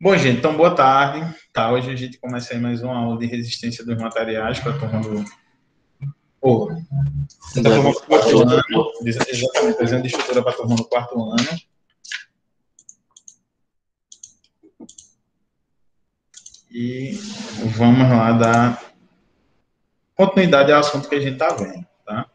Bom, gente, então boa tarde. Tá, hoje a gente começa aí mais uma aula de resistência dos materiais para a turma do. Oh, da turma do quarto ano. Exatamente, desenho de estrutura para a turma do quarto ano. E vamos lá dar continuidade ao assunto que a gente está vendo, tá?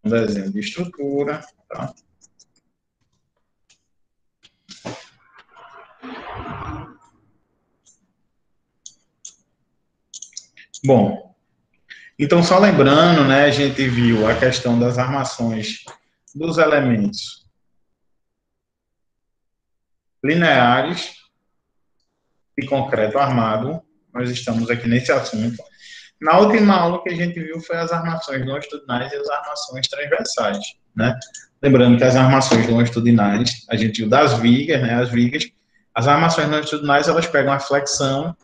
Um desenho de estrutura, tá? Bom, então só lembrando, né, a gente viu a questão das armações dos elementos lineares de concreto armado. Nós estamos aqui nesse assunto. Na última aula que a gente viu foi as armações longitudinais e as armações transversais, né? Lembrando que as armações longitudinais, a gente viu das vigas, né? As armações longitudinais, elas pegam a flexão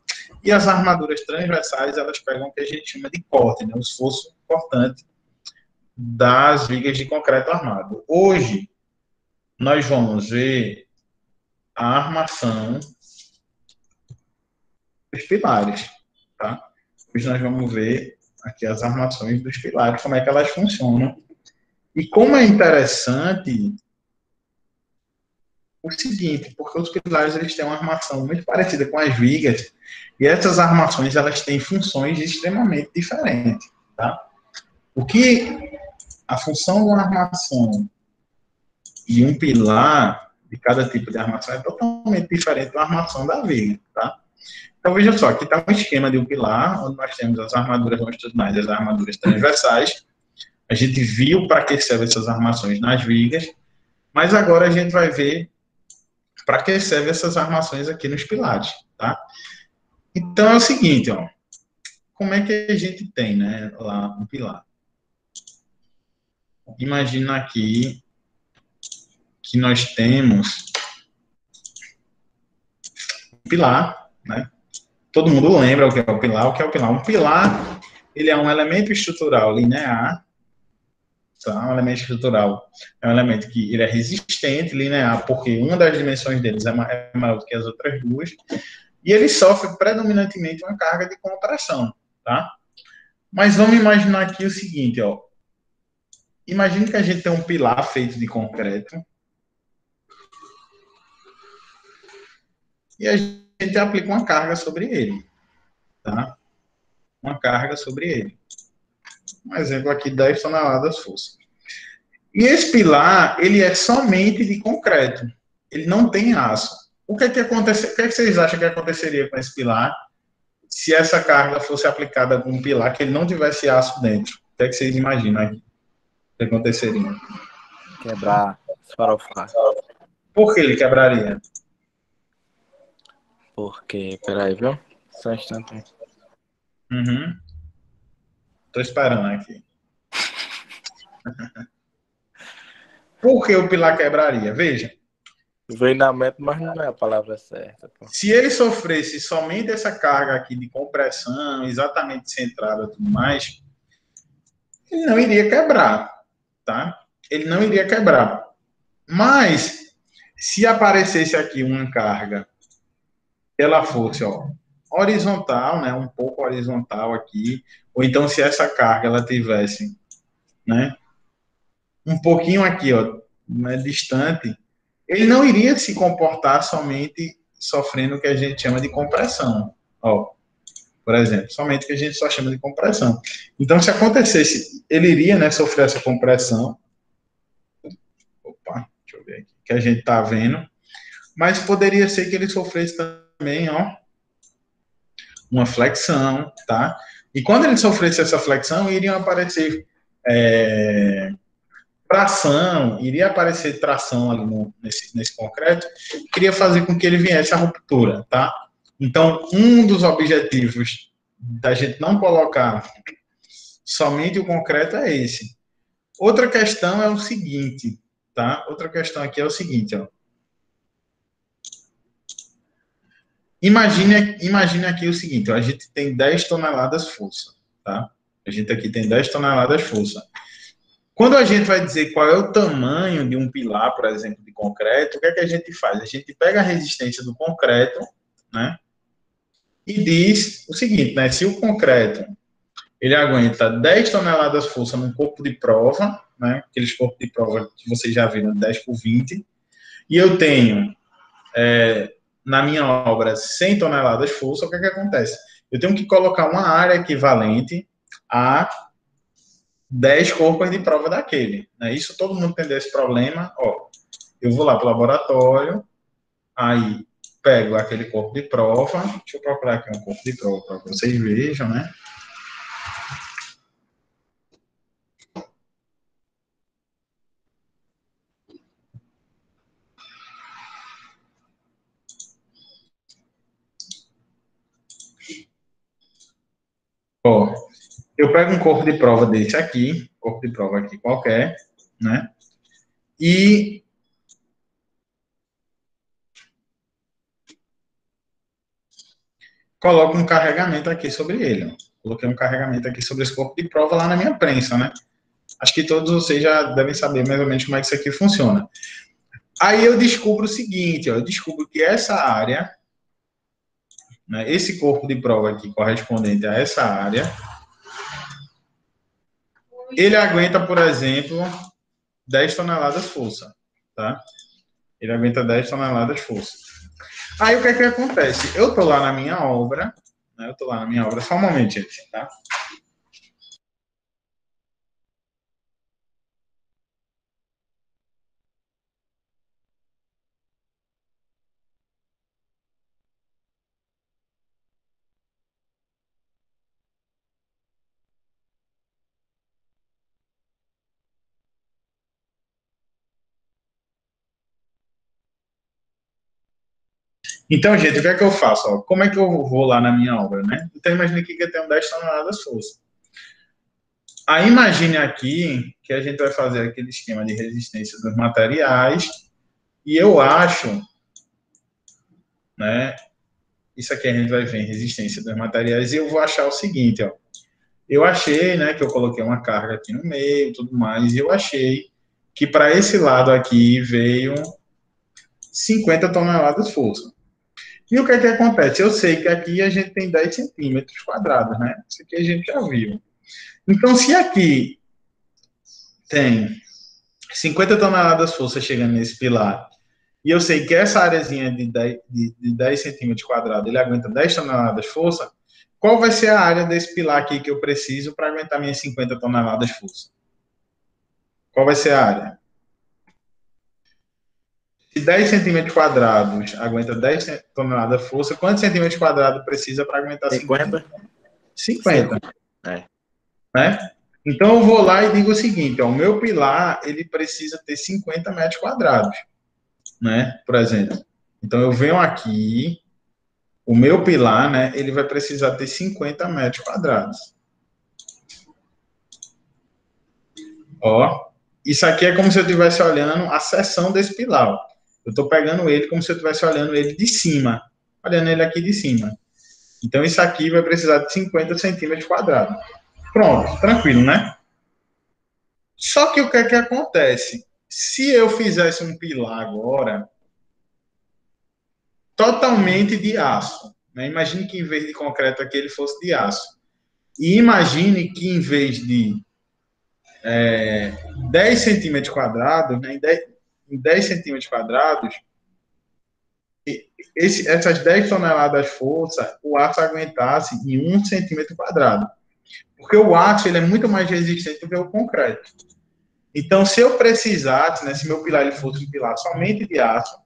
e as armaduras transversais, elas pegam o que a gente chama de corte, né? O esforço cortante das vigas de concreto armado. Hoje, nós vamos ver a armação dos pilares, tá? Hoje nós vamos ver aqui as armações dos pilares, como é que elas funcionam. E como é interessante o seguinte, porque os pilares eles têm uma armação muito parecida com as vigas, e essas armações elas têm funções extremamente diferentes, tá? O que a função de uma armação e um pilar de cada tipo de armação é totalmente diferente da armação da viga, tá? Então, veja só, aqui está um esquema de um pilar, onde nós temos as armaduras longitudinais e as armaduras transversais. A gente viu para que servem essas armações nas vigas, mas agora a gente vai ver para que servem essas armações aqui nos pilares, tá? Então, é o seguinte, ó. Como é que a gente tem, né, lá um pilar? Imagina aqui que nós temos um pilar, né? Todo mundo lembra o que é o pilar. O que é o pilar? Um pilar, ele é um elemento estrutural linear, tá? Um elemento estrutural é um elemento que ele é resistente, linear, porque uma das dimensões deles é maior do que as outras duas, e ele sofre predominantemente uma carga de compressão, tá? Mas vamos imaginar aqui o seguinte, ó. Imagine que a gente tem um pilar feito de concreto e a gente aplica uma carga sobre ele, tá? Uma carga sobre ele. Um exemplo aqui, 10 toneladas força. E esse pilar, ele é somente de concreto. Ele não tem aço. O que é que acontece? O que é que vocês acham que aconteceria com esse pilar se essa carga fosse aplicada com um pilar que ele não tivesse aço dentro? O que é que vocês imaginam aqui que aconteceria? Quebrar, esfarofar. Por que ele quebraria? Porque, peraí, viu? Só um instante. Uhum. Tô esperando aqui. Por que o pilar quebraria? Veja. Veio na mente, mas não é a palavra certa. Pô. Se ele sofresse somente essa carga aqui de compressão, exatamente centrada e tudo mais, ele não iria quebrar, tá? Ele não iria quebrar. Mas, se aparecesse aqui uma carga, ela fosse, ó, horizontal, né, um pouco horizontal aqui, ou então se essa carga ela tivesse, né, um pouquinho aqui, ó, né, distante, ele não iria se comportar somente sofrendo o que a gente chama de compressão, ó, por exemplo, somente o que a gente só chama de compressão. Então, se acontecesse, ele iria, né, sofrer essa compressão, opa, deixa eu ver aqui, que a gente está vendo, mas poderia ser que ele sofresse também, ó, uma flexão, tá? E quando ele sofresse essa flexão, iriam aparecer tração, iria aparecer tração ali nesse concreto, queria fazer com que ele viesse à ruptura, tá? Então, um dos objetivos da gente não colocar somente o concreto é esse. Outra questão é o seguinte, tá? Outra questão aqui é o seguinte, ó. Imagine aqui o seguinte, ó, a gente tem 10 toneladas força, tá? A gente aqui tem 10 toneladas de força. Quando a gente vai dizer qual é o tamanho de um pilar, por exemplo, de concreto, o que é que a gente faz? A gente pega a resistência do concreto, né? E diz o seguinte, né? Se o concreto ele aguenta 10 toneladas de força num corpo de prova, né? Aqueles corpos de prova que vocês já viram, 10 por 20, e eu tenho na minha obra 100 toneladas de força, o que é que acontece? Eu tenho que colocar uma área equivalente a 10 corpos de prova daquele. Né? Isso todo mundo entender esse problema. Ó, eu vou lá para o laboratório, aí pego aquele corpo de prova. Deixa eu procurar aqui um corpo de prova para que vocês vejam, né? Ó, eu pego um corpo de prova desse aqui, corpo de prova aqui qualquer, né? E coloco um carregamento aqui sobre ele. Ó. Coloquei um carregamento aqui sobre esse corpo de prova lá na minha prensa, né? Acho que todos vocês já devem saber mais ou menos como é que isso aqui funciona. Aí eu descubro o seguinte, ó, eu descubro que essa área, né, esse corpo de prova aqui correspondente a essa área, ele aguenta, por exemplo, 10 toneladas de força, tá? Ele aguenta 10 toneladas de força. Aí o que é que acontece? Eu tô lá na minha obra, né, eu tô lá na minha obra, só um momento, gente, tá? Então, gente, o que é que eu faço? Ó? Como é que eu vou lá na minha obra, né? Então, imagine aqui que eu tenho 10 toneladas de força. Aí, imagine aqui que a gente vai fazer aquele esquema de resistência dos materiais e eu acho, né? Isso aqui a gente vai ver em resistência dos materiais e eu vou achar o seguinte, ó. Eu achei, né, que eu coloquei uma carga aqui no meio e tudo mais, e eu achei que para esse lado aqui veio 50 toneladas de força. E o que é que acontece? Eu sei que aqui a gente tem 10 centímetros quadrados, né? Isso aqui a gente já viu. Então, se aqui tem 50 toneladas de força chegando nesse pilar, e eu sei que essa areazinha de 10 centímetros quadrados, ele aguenta 10 toneladas de força, qual vai ser a área desse pilar aqui que eu preciso para aguentar minhas 50 toneladas de força? Qual vai ser a área? Se 10 centímetros quadrados aguenta 10 toneladas de força, quantos centímetros quadrados precisa para aguentar 50? 50. É. Né? Então eu vou lá e digo o seguinte, ó, o meu pilar ele precisa ter 50 metros quadrados, né? Por exemplo. Então eu venho aqui, o meu pilar, né? Ele vai precisar ter 50 metros quadrados. Ó, isso aqui é como se eu estivesse olhando a seção desse pilar. Ó. Eu estou pegando ele como se eu estivesse olhando ele de cima, olhando ele aqui de cima. Então isso aqui vai precisar de 50 centímetros quadrados. Pronto, tranquilo, né? Só que o que é que acontece? Se eu fizesse um pilar agora, totalmente de aço, né? Imagine que em vez de concreto aqui ele fosse de aço. E imagine que em vez de 10 centímetros quadrados, né? Em 10 centímetros quadrados, essas 10 toneladas de força, o aço aguentasse em 1 centímetro quadrado. Porque o aço ele é muito mais resistente do que o concreto. Então, se eu precisasse, né, se meu pilar ele fosse um pilar somente de aço,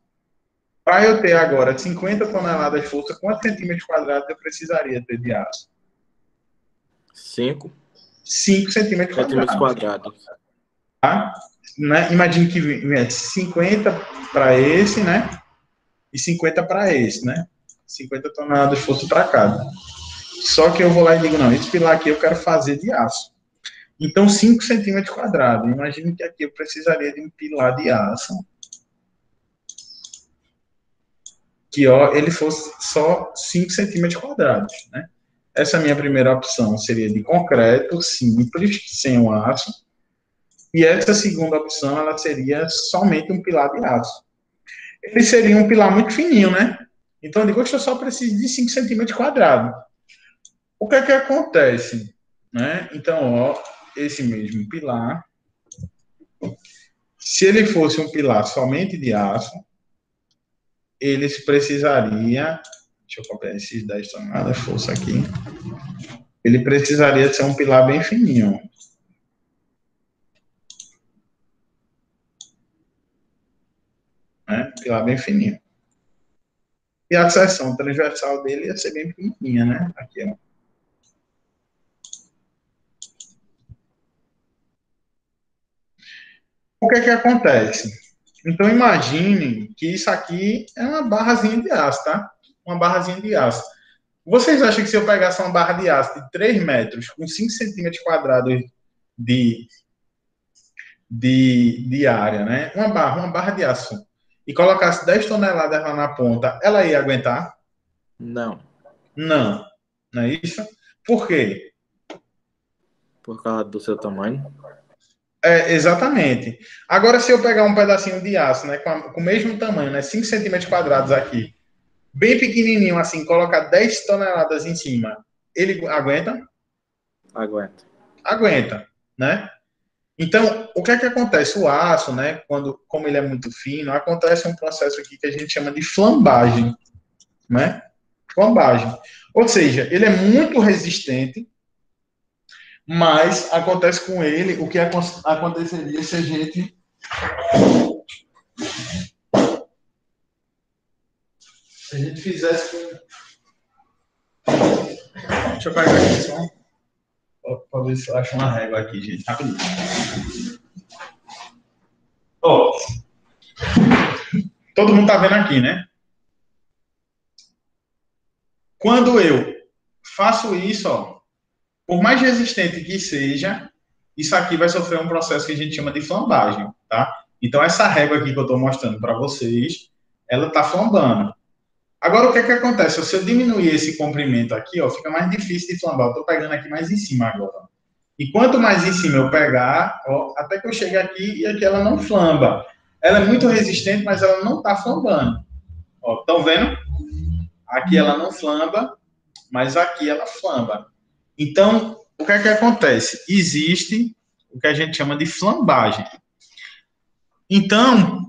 para eu ter agora 50 toneladas de força, quantos centímetros quadrados eu precisaria ter de aço? 5 5 centímetros centímetros quadrados. quadrados. Tá? Né? Imagine que viesse 50 para esse, né? E 50 para esse, né? 50 toneladas de força para cada. Só que eu vou lá e digo, não, esse pilar aqui eu quero fazer de aço. Então, 5 centímetros quadrados. Imagine que aqui eu precisaria de um pilar de aço que ó, ele fosse só 5 centímetros quadrados, né? essa minha primeira opção seria de concreto, simples, sem o aço. E essa segunda opção, ela seria somente um pilar de aço. Ele seria um pilar muito fininho, né? Então, eu digo que eu só preciso de 5 centímetros quadrados. O que é que acontece? Né? Então, ó, esse mesmo pilar, se ele fosse um pilar somente de aço, ele precisaria, deixa eu copiar esses 10 toneladas, força aqui, ele precisaria ser um pilar bem fininho. Né? Pilar bem fininho. E a seção transversal dele ia ser bem pequenininha, né? Aqui, ó. O que é que acontece? Então, imagine que isso aqui é uma barrazinha de aço, tá? Uma barrazinha de aço. Vocês acham que se eu pegasse uma barra de aço de 3 metros, com 5 centímetros quadrados de, de área, né? Uma barra de aço, e colocasse 10 toneladas lá na ponta, ela ia aguentar? Não. Não. Não é isso? Por quê? Por causa do seu tamanho? Exatamente. Agora, se eu pegar um pedacinho de aço, né, com o mesmo tamanho, né, 5 centímetros quadrados aqui, bem pequenininho assim, colocar 10 toneladas em cima, ele aguenta? Aguenta. Aguenta, né? Então, o que é que acontece? O aço, né, como ele é muito fino, acontece um processo aqui que a gente chama de flambagem, né? Flambagem. Ou seja, ele é muito resistente, mas acontece com ele o que aconteceria se a gente fizesse com... Deixa eu pegar aqui só para ver se eu acho uma régua aqui, gente. Rapidinho. Ó, todo mundo tá vendo aqui, né? Quando eu faço isso, ó, por mais resistente que seja, isso aqui vai sofrer um processo que a gente chama de flambagem, tá? Então, essa régua aqui que eu estou mostrando para vocês, ela está flambando. Agora, o que é que acontece? Se eu diminuir esse comprimento aqui, ó, fica mais difícil de flambar. Eu estou pegando aqui mais em cima agora. E quanto mais em cima eu pegar, ó, até que eu chegue aqui e aqui ela não flamba. Ela é muito resistente, mas ela não está flambando. Ó, estão vendo? Aqui ela não flamba, mas aqui ela flamba. Então, o que é que acontece? Existe o que a gente chama de flambagem. Então,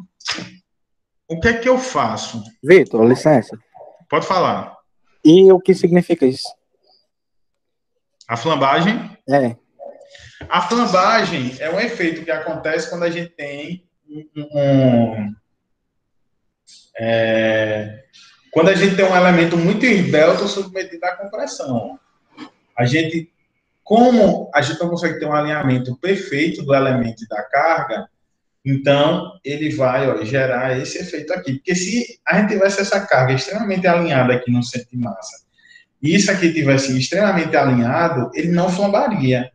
o que é que eu faço? Vitor, licença. Pode falar. E o que significa isso? A flambagem? É. A flambagem é um efeito que acontece quando a gente tem quando a gente tem um elemento muito esbelto submetido à compressão. Como a gente não consegue ter um alinhamento perfeito do elemento e da carga, então ele vai, ó, gerar esse efeito aqui. Porque se a gente tivesse essa carga extremamente alinhada aqui no centro de massa, e isso aqui tivesse extremamente alinhado, ele não flambaria.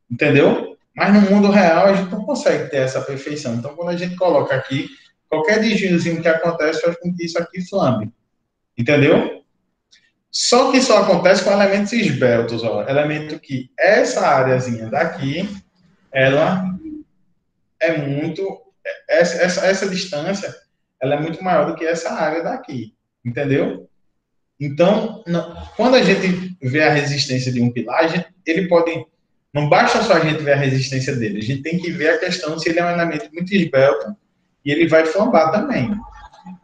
Entendeu? Mas no mundo real a gente não consegue ter essa perfeição. Então, quando a gente coloca aqui, qualquer desviozinho que acontece faz com que isso aqui flambe. Entendeu? Só que isso acontece com elementos esbeltos, ó. Elemento que essa áreazinha daqui, ela é muito... Essa distância, ela é muito maior do que essa área daqui. Entendeu? Então, quando a gente vê a resistência de um pilar, ele pode... Não basta só a gente ver a resistência dele, a gente tem que ver a questão se ele é um elemento muito esbelto e ele vai flambar também.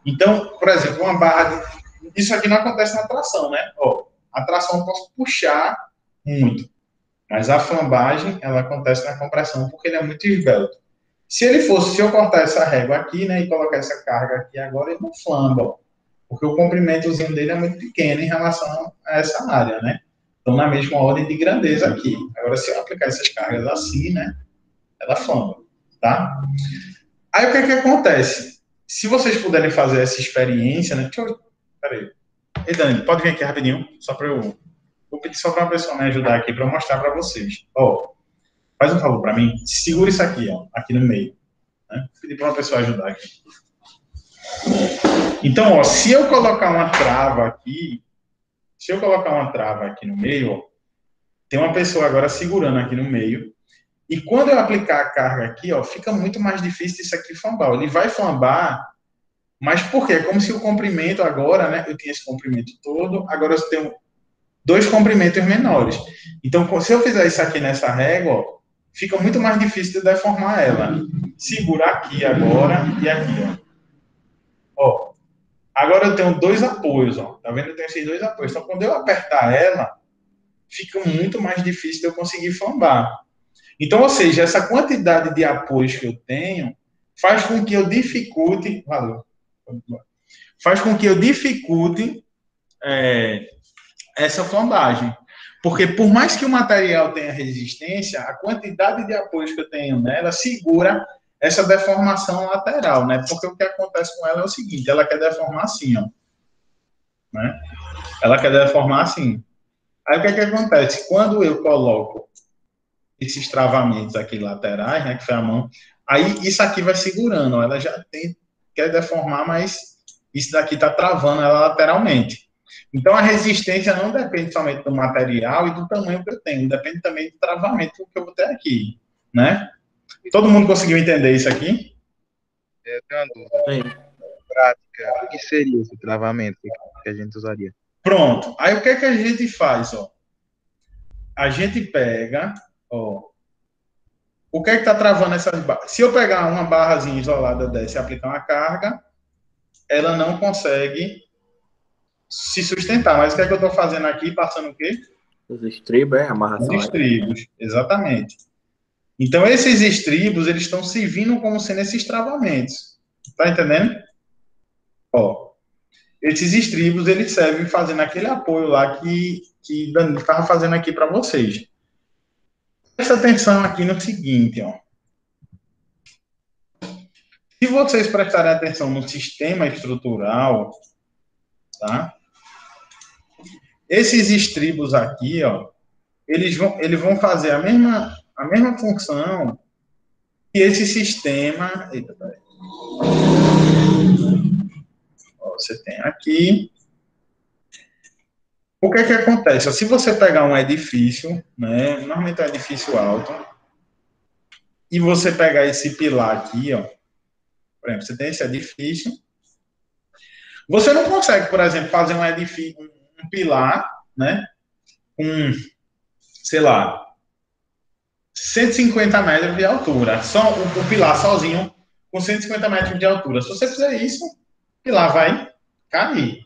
Então, por exemplo, uma barra de... Isso aqui não acontece na tração, né? Ó, a tração eu posso puxar muito, mas a flambagem, ela acontece na compressão porque ele é muito esbelto. Se eu cortar essa régua aqui, né, e colocar essa carga aqui agora, ele não flamba, ó, porque o comprimentozinho dele é muito pequeno em relação a essa área, né? Estão na mesma ordem de grandeza aqui. Agora, se eu aplicar essas cargas assim, né, ela flamba, tá? Aí, o que é que acontece? Se vocês puderem fazer essa experiência, né, peraí. Ei, Dani, pode vir aqui rapidinho, só para eu... Vou pedir só para uma pessoa me ajudar aqui, para eu mostrar para vocês. Ó, faz um favor para mim, segura isso aqui, ó, aqui no meio. Né? Vou pedir para uma pessoa ajudar aqui. Então, ó, se eu colocar uma trava aqui, Se eu colocar uma trava aqui no meio, ó, tem uma pessoa agora segurando aqui no meio, e quando eu aplicar a carga aqui, ó, fica muito mais difícil isso aqui flambar. Ele vai flambar, mas por quê? É como se o comprimento agora, né? Eu tinha esse comprimento todo, agora eu tenho dois comprimentos menores. Então, se eu fizer isso aqui nessa régua, ó, fica muito mais difícil de deformar ela. Segura aqui agora e aqui, ó. Ó, agora eu tenho dois apoios, ó. Tá vendo? Eu tenho esses dois apoios. Então, quando eu apertar ela, fica muito mais difícil de eu conseguir flambar. Então, ou seja, essa quantidade de apoios que eu tenho faz com que eu dificulte, valeu, faz com que eu dificulte essa flambagem. Porque por mais que o material tenha resistência, a quantidade de apoios que eu tenho nela segura essa deformação lateral, né? Porque o que acontece com ela é o seguinte, ela quer deformar assim, ó, né? Ela quer deformar assim. Aí o que é que acontece? Quando eu coloco esses travamentos aqui laterais, né, que foi a mão, aí isso aqui vai segurando, ó, ela já quer deformar, mas isso daqui está travando ela lateralmente. Então a resistência não depende somente do material e do tamanho que eu tenho, depende também do travamento que eu vou ter aqui, né? Todo mundo conseguiu entender isso aqui? Eu tenho uma dúvida. Sim. Prática, o que seria esse travamento que a gente usaria? Pronto. Aí o que é que a gente faz, ó? A gente pega, ó, o que é que está travando essas barras? Se eu pegar uma barrazinha isolada dessa e aplicar uma carga, ela não consegue se sustentar. Mas o que é que eu estou fazendo aqui? Passando o quê? Os estribos, Os amarração. estribos, exatamente. Então, esses estribos, eles estão servindo como sendo esses travamentos. Tá entendendo? Ó, esses estribos, eles servem fazendo aquele apoio lá que Danilo estava fazendo aqui para vocês. Presta atenção aqui no seguinte, ó. Se vocês prestarem atenção no sistema estrutural, tá? Esses estribos aqui, ó, eles vão fazer a mesma função que esse sistema. Eita, peraí. Ó, você tem aqui. O que é que acontece? Se você pegar um edifício, né, normalmente é um edifício alto, e você pegar esse pilar aqui, ó, por exemplo, você tem esse edifício, você não consegue, por exemplo, fazer um edifício, um pilar, né, com, sei lá, 150 metros de altura, só o pilar sozinho com 150 metros de altura. Se você fizer isso, o pilar vai cair,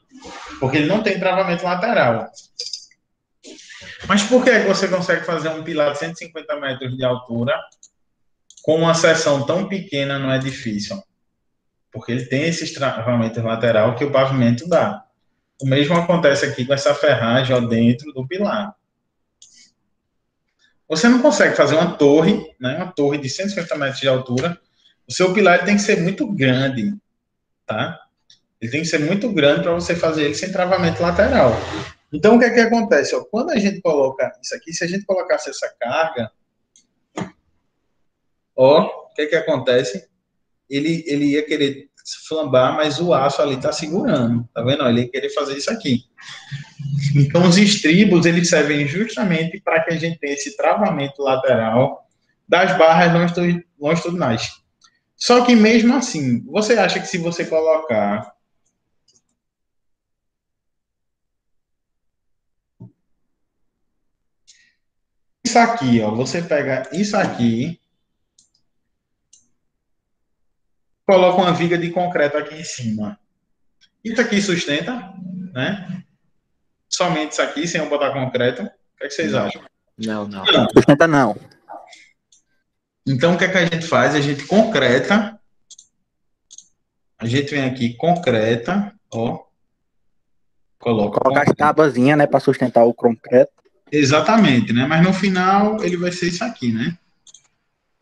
porque ele não tem travamento lateral. Mas por que você consegue fazer um pilar de 150 metros de altura com uma seção tão pequena no edifício? Porque ele tem esse travamento lateral que o pavimento dá. O mesmo acontece aqui com essa ferragem ó, dentro do pilar. Você não consegue fazer uma torre, né, uma torre de 150 metros de altura. O seu pilar ele tem que ser muito grande, tá? Ele tem que ser muito grande para você fazer ele sem travamento lateral. Então, o que é que acontece? Ó, quando a gente coloca isso aqui, se a gente colocasse essa carga, ó, o que é que acontece? Ele ia querer flambar, mas o aço ali está segurando, tá vendo? Ele ia querer fazer isso aqui. Então, os estribos, eles servem justamente para que a gente tenha esse travamento lateral das barras longitudinais. Só que mesmo assim, você acha que se você colocar isso aqui, ó, você pega isso aqui, coloca uma viga de concreto aqui em cima. Isso aqui sustenta, né? Somente isso aqui, sem eu botar concreto. O que é que vocês acham? Não. Não. Sustenta não. Então, o que é que a gente faz? A gente concreta. A gente vem aqui, concreta, ó. Colocar as tabazinhas, né, para sustentar o concreto. Exatamente, né? Mas no final ele vai ser isso aqui, né?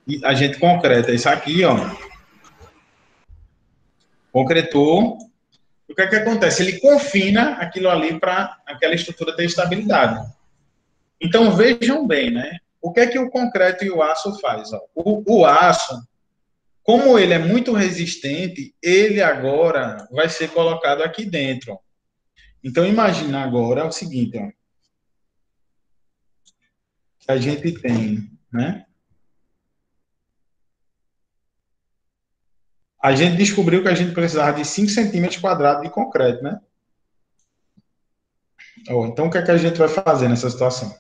E a gente concreta isso aqui, ó. Concretou. O que é que acontece? Ele confina aquilo ali para aquela estrutura ter estabilidade. Então, vejam bem, né? O que é que o concreto e o aço faz? Ó? O aço, como ele é muito resistente, ele agora vai ser colocado aqui dentro. Então, imagina agora o seguinte, ó, que a gente tem, né? A gente descobriu que a gente precisava de 5 centímetros quadrados de concreto, né? Ó, então, o que é que a gente vai fazer nessa situação?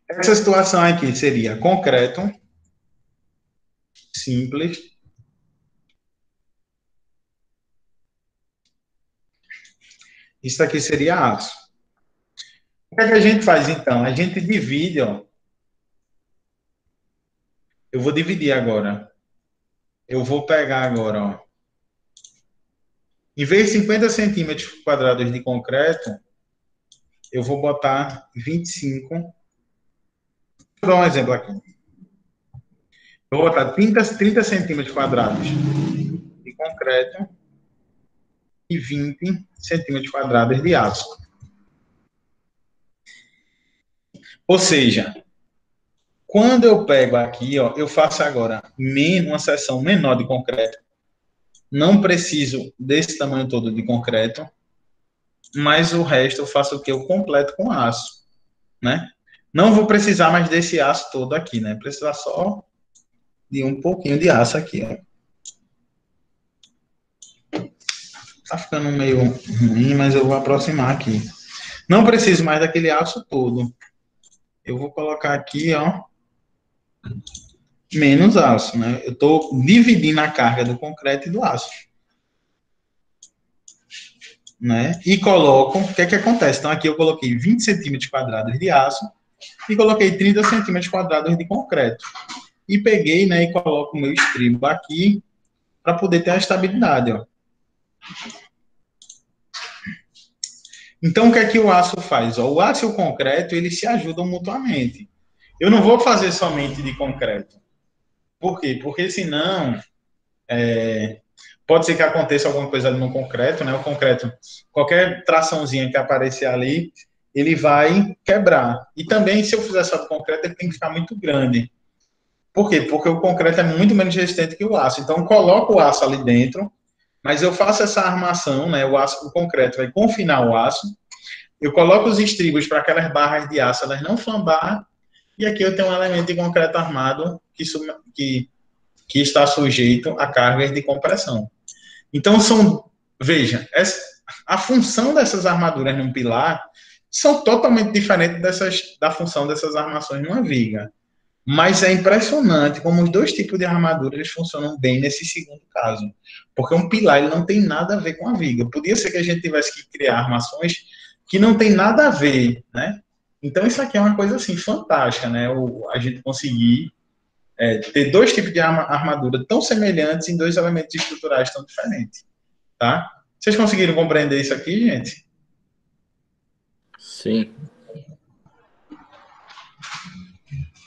Essa situação aqui seria concreto, simples. Isso aqui seria aço. O que é que a gente faz, então? A gente divide, ó. Eu vou dividir agora. Eu vou pegar agora, ó. Em vez de 50 centímetros quadrados de concreto, eu vou botar 25. Vou dar um exemplo aqui. Eu vou botar 30 centímetros quadrados de concreto e 20 centímetros quadrados de aço. Ou seja, quando eu pego aqui, ó, eu faço agora uma seção menor de concreto. Não preciso desse tamanho todo de concreto, mas o resto eu faço o que? Eu completo com aço, né? Não vou precisar mais desse aço todo aqui, né? Precisar só de um pouquinho de aço aqui, ó. Tá ficando meio ruim, mas eu vou aproximar aqui. Não preciso mais daquele aço todo. Eu vou colocar aqui, ó, menos aço, né? Eu estou dividindo a carga do concreto e do aço, né? E coloco, o que é que acontece? Então, aqui eu coloquei 20 centímetros quadrados de aço e coloquei 30 centímetros quadrados de concreto. E peguei, né, e coloco o meu estribo aqui para poder ter a estabilidade, ó. Então, o que é que o aço faz? Ó, o aço e o concreto, eles se ajudam mutuamente. Eu não vou fazer somente de concreto. Por quê? Porque senão pode ser que aconteça alguma coisa ali no concreto, né? O concreto, qualquer traçãozinha que aparecer ali, ele vai quebrar. E também, se eu fizer só de concreto, ele tem que ficar muito grande. Por quê? Porque o concreto é muito menos resistente que o aço. Então, eu coloco o aço ali dentro, mas eu faço essa armação, né? O concreto vai confinar o aço. Eu coloco os estribos para aquelas barras de aço elas não flambar. E aqui eu tenho um elemento de concreto armado que está sujeito a cargas de compressão. Então, veja, a função dessas armaduras num pilar são totalmente diferentes da função dessas armações numa viga. Mas é impressionante como os dois tipos de armadura eles funcionam bem nesse segundo caso. Porque um pilar ele não tem nada a ver com a viga. Podia ser que a gente tivesse que criar armações que não tem nada a ver, né? Então, isso aqui é uma coisa, assim, fantástica, né? A gente conseguir ter dois tipos de armadura tão semelhantes em dois elementos estruturais tão diferentes, tá? Vocês conseguiram compreender isso aqui, gente? Sim.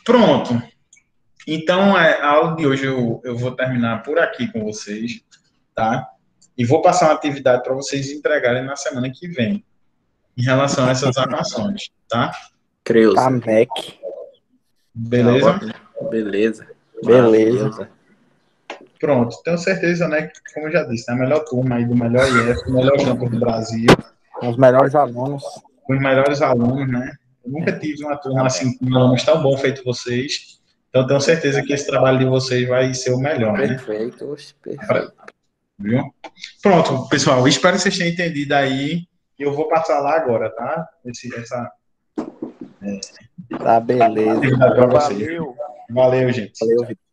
Pronto. Então, a aula de hoje eu vou terminar por aqui com vocês, tá? E vou passar uma atividade para vocês entregarem na semana que vem, em relação a essas armações, tá? Creuza. Tá, Mac. Beleza? Beleza. Beleza. Pronto. Tenho certeza, né, que, como eu já disse, é a melhor turma aí do melhor IF, o melhor campus do Brasil, Os melhores alunos. com os melhores alunos, né? Eu nunca tive uma turma assim com alunos tão bom feito vocês. Então, tenho certeza que esse trabalho de vocês vai ser o melhor, né? Perfeito, perfeito. Viu? Pronto, pessoal. Espero que vocês tenham entendido aí. Eu vou passar lá agora, tá? Tá, beleza. Valeu. Valeu, gente. Valeu, Vitor.